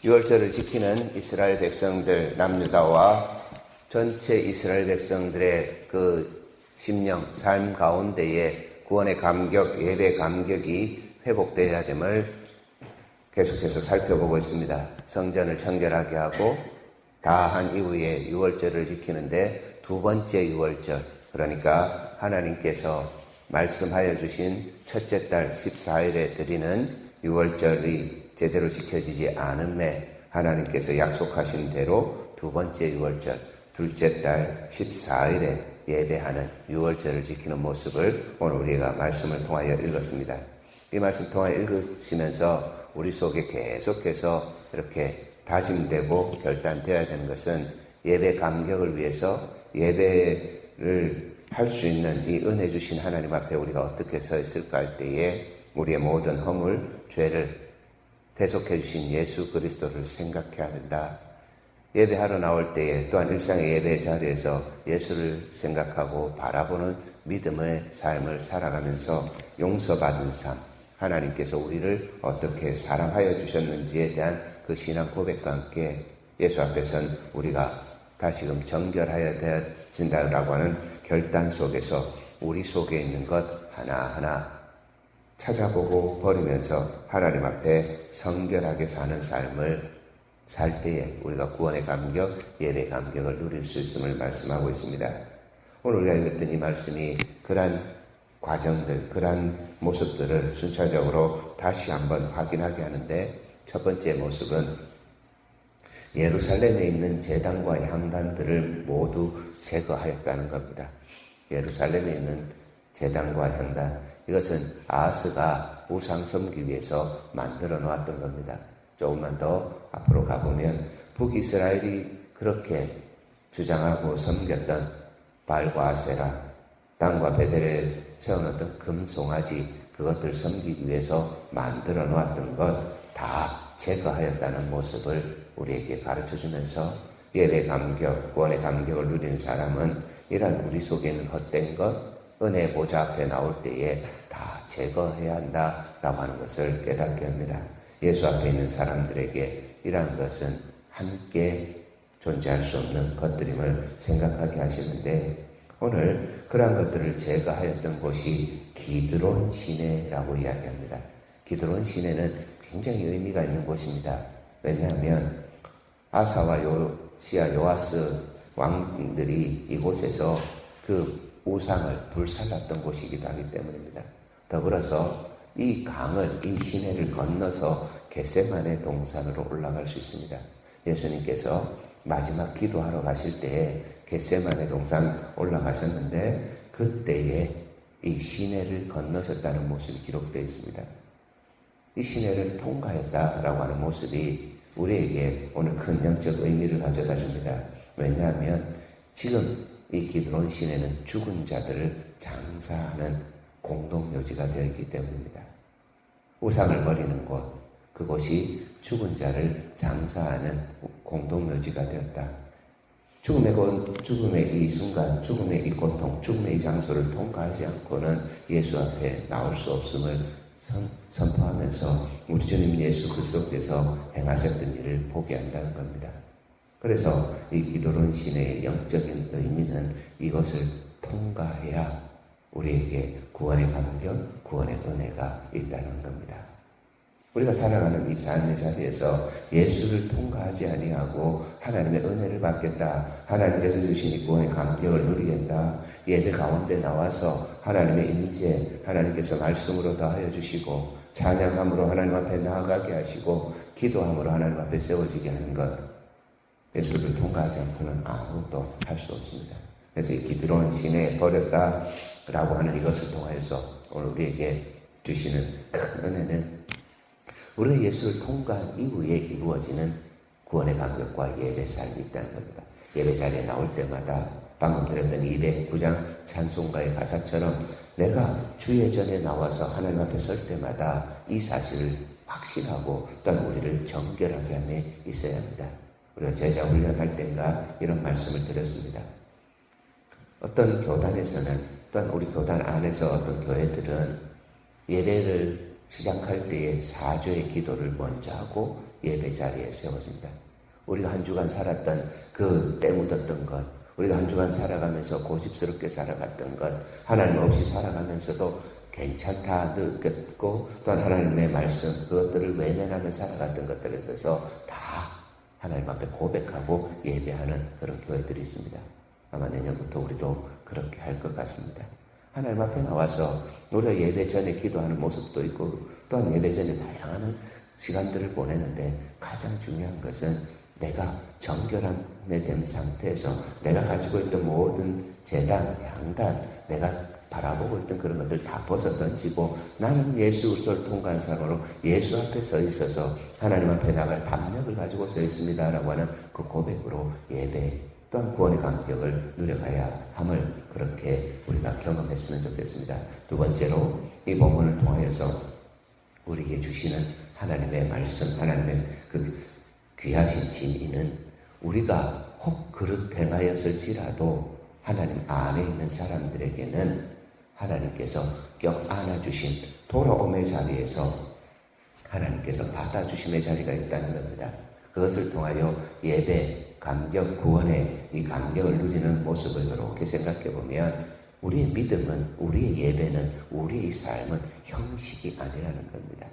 유월절을 지키는 이스라엘 백성들, 남유다와 전체 이스라엘 백성들의 그 심령, 삶 가운데에 구원의 감격, 예배 감격이 회복되어야 됨을 계속해서 살펴보고 있습니다. 성전을 청결하게 하고 다 한 이후에 유월절을 지키는데 두 번째 유월절, 그러니까 하나님께서 말씀하여 주신 첫째 달 14일에 드리는 유월절이 제대로 지켜지지 않음에 하나님께서 약속하신 대로 두 번째 유월절, 둘째 달 14일에 예배하는 유월절을 지키는 모습을 오늘 우리가 말씀을 통하여 읽었습니다. 이 말씀 통하여 읽으시면서 우리 속에 계속해서 이렇게 다짐되고 결단되어야 되는 것은 예배 감격을 위해서 예배를 할 수 있는 이 은혜 주신 하나님 앞에 우리가 어떻게 서 있을까 할 때에 우리의 모든 허물, 죄를 대속해 주신 예수 그리스도를 생각해야 된다. 예배하러 나올 때에 또한 일상의 예배 자리에서 예수를 생각하고 바라보는 믿음의 삶을 살아가면서 용서받은 삶, 하나님께서 우리를 어떻게 사랑하여 주셨는지에 대한 그 신앙 고백과 함께 예수 앞에선 우리가 다시금 정결하여 되어진다라고 하는 결단 속에서 우리 속에 있는 것 하나하나 찾아보고 버리면서 하나님 앞에 성결하게 사는 삶을 살 때에 우리가 구원의 감격, 예배 감격을 누릴 수 있음을 말씀하고 있습니다. 오늘 우리가 읽었던 이 말씀이 그러한 과정들, 그러한 모습들을 순차적으로 다시 한번 확인하게 하는데 첫 번째 모습은 예루살렘에 있는 제단과 향단들을 모두 제거하였다는 겁니다. 예루살렘에 있는 제단과 향단, 이것은 아하스가 우상 섬기기 위해서 만들어 놓았던 겁니다. 조금만 더 앞으로 가보면 북이스라엘이 그렇게 주장하고 섬겼던 발과 아세라, 단과 베델에 세워놓던 금송아지, 그것들 섬기기 위해서 만들어 놓았던 것 다 제거하였다는 모습을 우리에게 가르쳐주면서 예배 감격, 구원의 감격을 누리는 사람은 이런 우리 속에 있는 헛된 것, 은혜 보좌 앞에 나올 때에 다 제거해야 한다라고 하는 것을 깨닫게 합니다. 예수 앞에 있는 사람들에게 이러한 것은 함께 존재할 수 없는 것들임을 생각하게 하시는데 오늘 그러한 것들을 제거하였던 곳이 기드론 시내라고 이야기합니다. 기드론 시내는 굉장히 의미가 있는 곳입니다. 왜냐하면 아사와 요시야, 요아스 왕들이 이곳에서 그 우상을 불살랐던 곳이기도 하기 때문입니다. 더불어서 이 강을, 이 시내를 건너서 겟세마네 동산으로 올라갈 수 있습니다. 예수님께서 마지막 기도하러 가실 때에 겟세마네 동산 올라가셨는데 그때에 이 시내를 건너셨다는 모습이 기록되어 있습니다. 이 시내를 통과했다라고 하는 모습이 우리에게 오늘 큰 영적 의미를 가져다 줍니다. 왜냐하면 지금 이 기드론 시내는 죽은 자들을 장사하는 공동묘지가 되어 있기 때문입니다. 우상을 버리는 곳, 그곳이 죽은 자를 장사하는 공동묘지가 되었다. 죽음의 이 순간, 죽음의 이 고통, 죽음의 이 장소를 통과하지 않고는 예수 앞에 나올 수 없음을 선포하면서 우리 주님 예수 그리스도께서 행하셨던 일을 보게 한다는 겁니다. 그래서 이 기드론 시내의 영적인 의미는 이것을 통과해야 우리에게 구원의 감격, 구원의 은혜가 있다는 겁니다. 우리가 살아가는 이 삶의 자리에서 예수를 통과하지 아니하고 하나님의 은혜를 받겠다, 하나님께서 주신 이 구원의 감격을 누리겠다, 예배 가운데 나와서 하나님의 임재, 하나님께서 말씀으로 더하여 주시고 찬양함으로 하나님 앞에 나아가게 하시고 기도함으로 하나님 앞에 세워지게 하는 것, 예수를 통과하지 않고는 아무것도 할 수 없습니다. 그래서 이 기드론 시내에 버렸다라고 하는 이것을 통하여서 오늘 우리에게 주시는 큰 은혜는 우리가 예수를 통과한 이후에 이루어지는 구원의 감격과 예배 삶이 있다는 겁니다. 예배 자리에 나올 때마다 방금 드렸던 209장 찬송가의 가사처럼 내가 주의 전에 나와서 하나님 앞에 설 때마다 이 사실을 확신하고 또한 우리를 정결하게 함에 있어야 합니다. 우리가 제자 훈련할 때인가 이런 말씀을 드렸습니다. 어떤 교단에서는 또한 우리 교단 안에서 어떤 교회들은 예배를 시작할 때에 사죄의 기도를 먼저 하고 예배 자리에 세워집니다. 우리가 한 주간 살았던 그 때 묻었던 것, 우리가 한 주간 살아가면서 고집스럽게 살아갔던 것, 하나님 없이 살아가면서도 괜찮다 느꼈고, 또한 하나님의 말씀, 그것들을 외면하며 살아갔던 것들에 대해서 다 하나님 앞에 고백하고 예배하는 그런 교회들이 있습니다. 아마 내년부터 우리도 그렇게 할 것 같습니다. 하나님 앞에 나와서 우리가 예배 전에 기도하는 모습도 있고, 또한 예배 전에 다양한 시간들을 보내는데, 가장 중요한 것은 내가 정결함에 된 상태에서 내가 가지고 있던 모든 제단, 향단, 내가 바라보고 있던 그런 것들 다 벗어 던지고, 나는 예수 그리스도를 통과한 사람으로 예수 앞에 서 있어서 하나님 앞에 나갈 담력을 가지고 서 있습니다 라고 하는 그 고백으로 예배 또한 구원의 감격을 누려가야 함을 그렇게 우리가 경험했으면 좋겠습니다. 두 번째로, 이 본문을 통하여서 우리에게 주시는 하나님의 말씀, 하나님의 그 귀하신 진리는, 우리가 혹 그릇 행하였을지라도 하나님 안에 있는 사람들에게는 하나님께서 껴안아주신 돌아옴의 자리에서 하나님께서 받아주심의 자리가 있다는 겁니다. 그것을 통하여 예배, 감격, 구원의 이 감격을 누리는 모습을 이렇게 생각해 보면, 우리의 믿음은, 우리의 예배는, 우리의 삶은 형식이 아니라는 겁니다.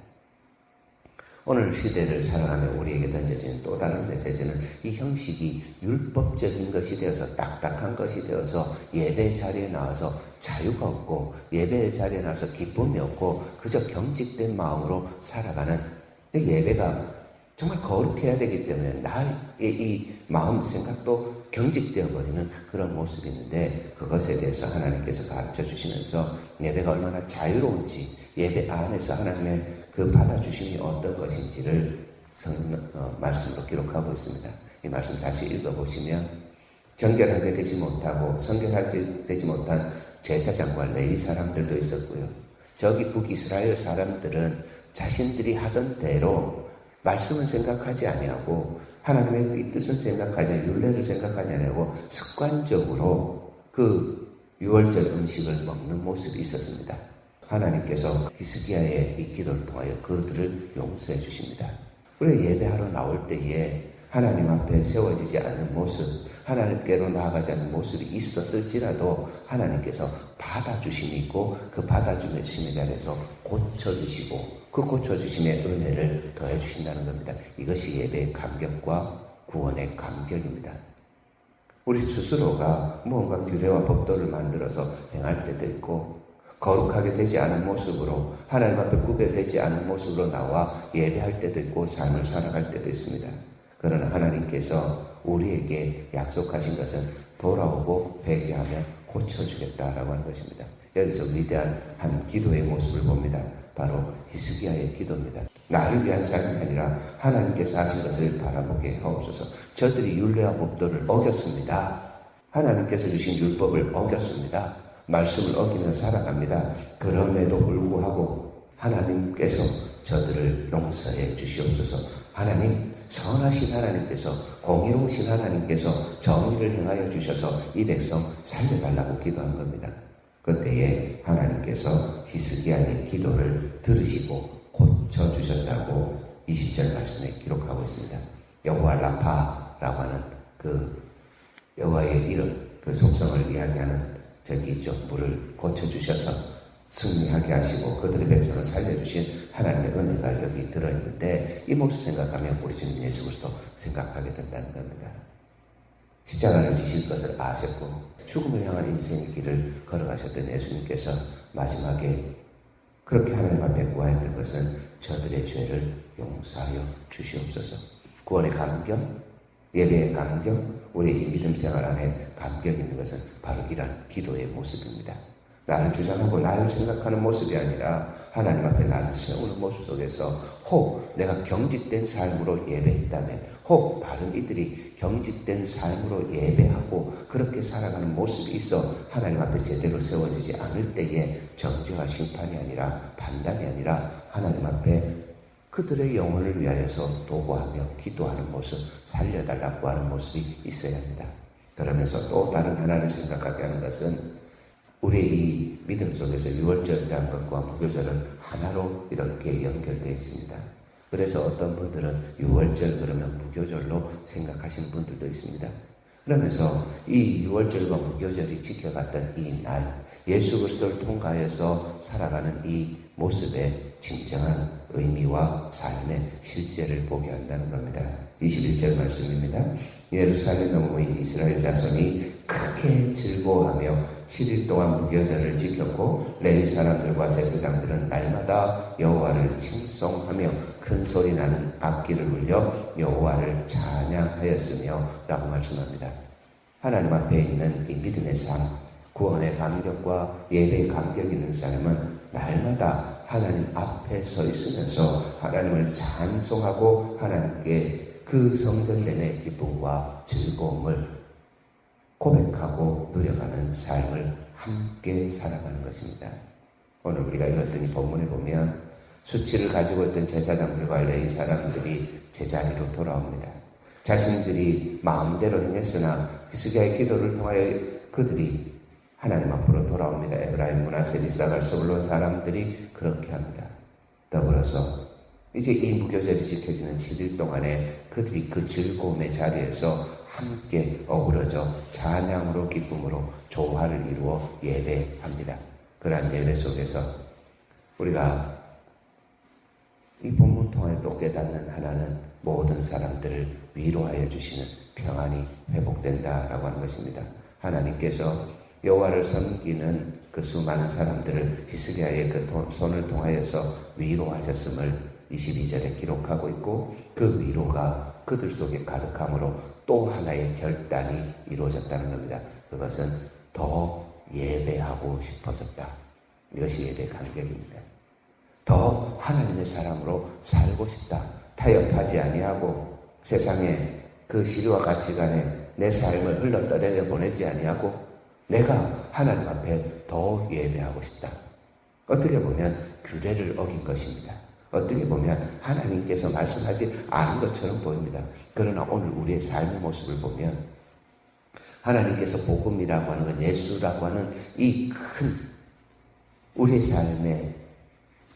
오늘 시대를 살아가며 우리에게 던져진 또 다른 메시지는, 이 형식이 율법적인 것이 되어서, 딱딱한 것이 되어서 예배 자리에 나와서 자유가 없고, 예배 자리에 나와서 기쁨이 없고, 그저 경직된 마음으로 살아가는, 예배가 정말 거룩해야 되기 때문에 나의 이 마음 생각도 경직되어 버리는 그런 모습이 있는데, 그것에 대해서 하나님께서 가르쳐 주시면서 예배가 얼마나 자유로운지, 예배 안에서 하나님의 그 받아주심이 어떤 것인지를 말씀으로 기록하고 있습니다. 이 말씀 다시 읽어보시면, 정결하게 되지 못하고 성결하게 되지 못한 제사장과 레위 사람들도 있었고요. 저기 북이스라엘 사람들은 자신들이 하던 대로 말씀은 생각하지 아니하고, 하나님의 이 뜻을 생각하지 아니하고, 율례를 생각하지 아니하고 습관적으로 그 유월절 음식을 먹는 모습이 있었습니다. 하나님께서 히스기야의 이 기도를 통하여 그들을 용서해 주십니다. 우리가 예배하러 나올 때에 하나님 앞에 세워지지 않는 모습, 하나님께로 나아가지 않는 모습이 있었을지라도 하나님께서 받아주심이 있고, 그 받아주심의 자리에서 고쳐주시고, 그 고쳐주심의 은혜를 더해 주신다는 겁니다. 이것이 예배의 감격과 구원의 감격입니다. 우리 스스로가 뭔가 규례와 법도를 만들어서 행할 때도 있고, 거룩하게 되지 않은 모습으로, 하나님 앞에 구별되지 않은 모습으로 나와 예배할 때도 있고, 삶을 살아갈 때도 있습니다. 그러나 하나님께서 우리에게 약속하신 것은 돌아오고 회개하면 고쳐주겠다라고 하는 것입니다. 여기서 위대한 한 기도의 모습을 봅니다. 바로 히스기야의 기도입니다. 나를 위한 삶이 아니라 하나님께서 하신 것을 바라보게 하옵소서. 저들이 율례와 법도를 어겼습니다. 하나님께서 주신 율법을 어겼습니다. 말씀을 어기며 살아갑니다. 그럼에도 불구하고 하나님께서 저들을 용서해 주시옵소서. 하나님, 선하신 하나님께서, 공의로우신 하나님께서 정의를 행하여 주셔서 이 백성 살려달라고 기도한 겁니다. 그때에 하나님께서 히스기야의 기도를 들으시고 고쳐주셨다고 20절 말씀에 기록하고 있습니다. 여호와 라파라고 하는 그 여호와의 이름, 그 속성을 이야기하는 저기 있죠. 물을 고쳐주셔서 승리하게 하시고 그들의 백성을 살려주신 하나님의 은혜가 여기 들어있는데, 이 모습 생각하면 우리 주님 예수 그리스도 생각하게 된다는 겁니다. 십자가를 지실 것을 아셨고 죽음을 향한 인생의 길을 걸어가셨던 예수님께서 마지막에 그렇게 하나님 앞에 구하였던 것은 저들의 죄를 용서하여 주시옵소서. 구원의 감격, 예배의 감격, 우리의 믿음 생활 안에 감격이 있는 것은 바로 이러한 기도의 모습입니다. 나를 주장하고 나를 생각하는 모습이 아니라 하나님 앞에 나를 세우는 모습 속에서, 혹 내가 경직된 삶으로 예배했다면, 혹 다른 이들이 경직된 삶으로 예배하고 그렇게 살아가는 모습이 있어 하나님 앞에 제대로 세워지지 않을 때에 정죄와 심판이 아니라, 판단이 아니라 하나님 앞에 그들의 영혼을 위하여서 도구하며 기도하는 모습, 살려달라고 하는 모습이 있어야 합니다. 그러면서 또 다른 하나를 생각하게 하는 것은, 우리의 이 믿음 속에서 유월절이라는 것과 무교절은 하나로 이렇게 연결되어 있습니다. 그래서 어떤 분들은 6월절 그러면 무교절로 생각하시는 분들도 있습니다. 그러면서 이 6월절과 무교절이 지켜갔던 이 날, 예수 그리스도를 통과해서 살아가는 이 모습의 진정한 의미와 삶의 실제를 보게 한다는 겁니다. 21절 말씀입니다. 예루살렘에 모인 이스라엘 자손이 크게 즐거워하며 7일 동안 무교절을 지켰고 레위 사람들과 제사장들은 날마다 여호와를 칭송하며 큰 소리 나는 악기를 울려 여호와를 찬양하였으며 라고 말씀합니다. 하나님 앞에 있는 이 믿음의 삶, 구원의 감격과 예배의 감격이 있는 사람은 날마다 하나님 앞에 서 있으면서 하나님을 찬송하고 하나님께 그 성전됨의 기쁨과 즐거움을 고백하고 누려가는 삶을 함께 살아가는 것입니다. 오늘 우리가 읽었던 이 본문에 보면 수치를 가지고 있던 제사장들과 레위 사람들이 제자리로 돌아옵니다. 자신들이 마음대로 행했으나 히스기야의 기도를 통하여 그들이 하나님 앞으로 돌아옵니다. 에브라임, 므낫세, 이사갈, 스불론 사람들이 그렇게 합니다. 더불어서 이제 이 무교절이 지켜지는 7일 동안에 그들이 그 즐거움의 자리에서 함께 어우러져 찬양으로 기쁨으로 조화를 이루어 예배합니다. 그러한 예배 속에서 우리가 이 본문 통해 또 깨닫는 하나는 모든 사람들을 위로하여 주시는 평안이 회복된다라고 하는 것입니다. 하나님께서 여호와를 섬기는 그 수많은 사람들을 히스기야의 그 손을 통하여서 위로하셨음을 22절에 기록하고 있고 그 위로가 그들 속에 가득함으로 또 하나의 결단이 이루어졌다는 겁니다. 그것은 더 예배하고 싶어졌다. 이것이 예배의 간격입니다. 더 하나님의 사람으로 살고 싶다. 타협하지 아니하고 세상의 그 시류와 가치관에 내 삶을 흘러 떠내려 보내지 아니하고 내가 하나님 앞에 더 예배하고 싶다. 어떻게 보면 규례를 어긴 것입니다. 어떻게 보면 하나님께서 말씀하지 않은 것처럼 보입니다. 그러나 오늘 우리의 삶의 모습을 보면 하나님께서 복음이라고 하는 건 예수라고 하는 이 큰 우리의 삶의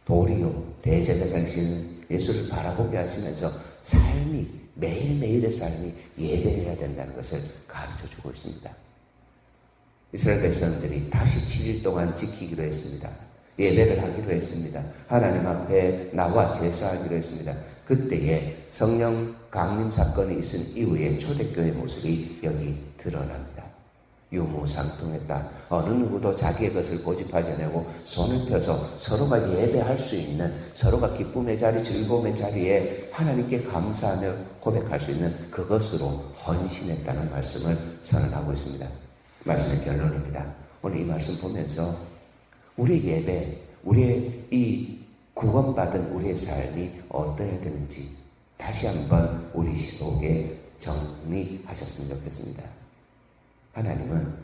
도리요 대제사장이신 예수를 바라보게 하시면서 삶이 매일매일의 삶이 예배해야 된다는 것을 가르쳐주고 있습니다. 이스라엘 백성들이 다시 7일 동안 지키기로 했습니다. 예배를 하기로 했습니다. 하나님 앞에 나와 제사하기로 했습니다. 그때에 성령 강림 사건이 있은 이후에 초대교회의 모습이 여기 드러납니다. 유무상통했다. 어느 누구도 자기의 것을 고집하지 않고 손을 펴서 서로가 예배할 수 있는, 서로가 기쁨의 자리, 즐거움의 자리에 하나님께 감사하며 고백할 수 있는 그것으로 헌신했다는 말씀을 선언하고 있습니다. 말씀의 결론입니다. 오늘 이 말씀 보면서 우리의 예배, 우리의 이 구원받은 우리의 삶이 어떠해야 되는지 다시 한번 우리 속에 정리하셨으면 좋겠습니다. 하나님은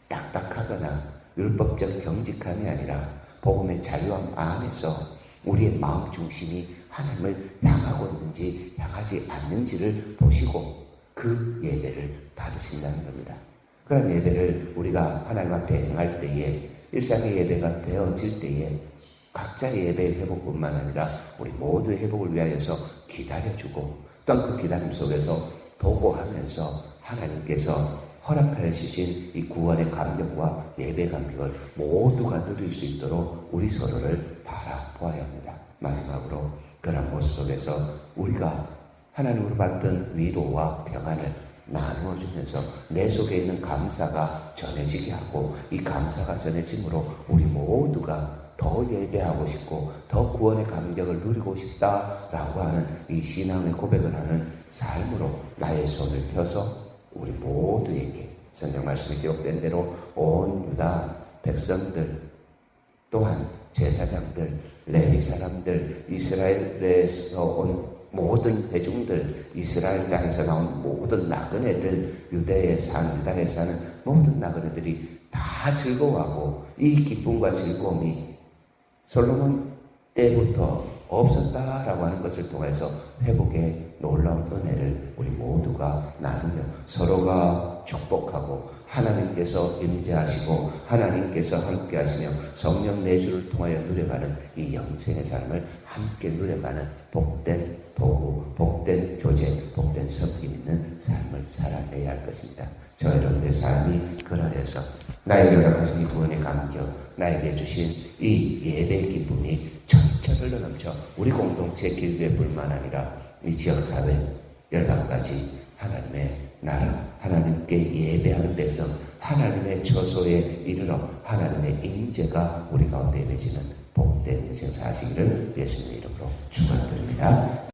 딱딱하거나 율법적 경직함이 아니라 복음의 자유함 안에서 우리의 마음 중심이 하나님을 향하고 있는지 향하지 않는지를 보시고 그 예배를 받으신다는 겁니다. 그런 예배를 우리가 하나님 앞에 행할 때에 일상의 예배가 되어질 때에 각자의 예배의 회복뿐만 아니라 우리 모두의 회복을 위하여서 기다려주고 또한 그 기다림 속에서 도구하면서 하나님께서 허락하여 주신 이 구원의 감격과 예배 감격을 모두가 누릴 수 있도록 우리 서로를 바라보아야 합니다. 마지막으로 그런 모습 속에서 우리가 하나님으로 받던 위로와 평안을 나누어주면서 내 속에 있는 감사가 전해지게 하고 이 감사가 전해짐으로 우리 모두가 더 예배하고 싶고 더 구원의 감격을 누리고 싶다라고 하는 이 신앙의 고백을 하는 삶으로 나의 손을 펴서 우리 모두에게 성경 말씀이 기록된 대로 온 유다 백성들 또한 제사장들, 레위 사람들, 이스라엘에서 온 모든 회중들, 이스라엘 땅에서 나온 모든 나그네들, 유다에 사는 모든 나그네들이 다 즐거워하고 이 기쁨과 즐거움이 솔로몬 때부터 없었다라고 하는 것을 통해서 회복의 놀라운 은혜를 우리 모두가 모두가 나누며 서로가 축복하고 하나님께서 임재하시고 하나님께서 함께하시며 성령 내주를 통하여 누려가는 이 영생의 삶을 함께 누려가는 복된 도구, 복된 교제, 복된 섬김 있는 삶을 살아내야 할 것입니다. 저 여러분의 삶이 그러해서 나에게 허락하신 이 구원의 감격, 나에게 주신 이 예배의 기쁨이 전철 흘러넘쳐 우리 공동체 길교회 뿐만 아니라 이 지역사회 열방까지 하나님의 나라, 하나님께 예배하는 백성, 하나님의 처소에 이르러 하나님의 임재가 우리 가운데 맺히는 복된 인생 사시기를 예수님의 이름으로 축원드립니다.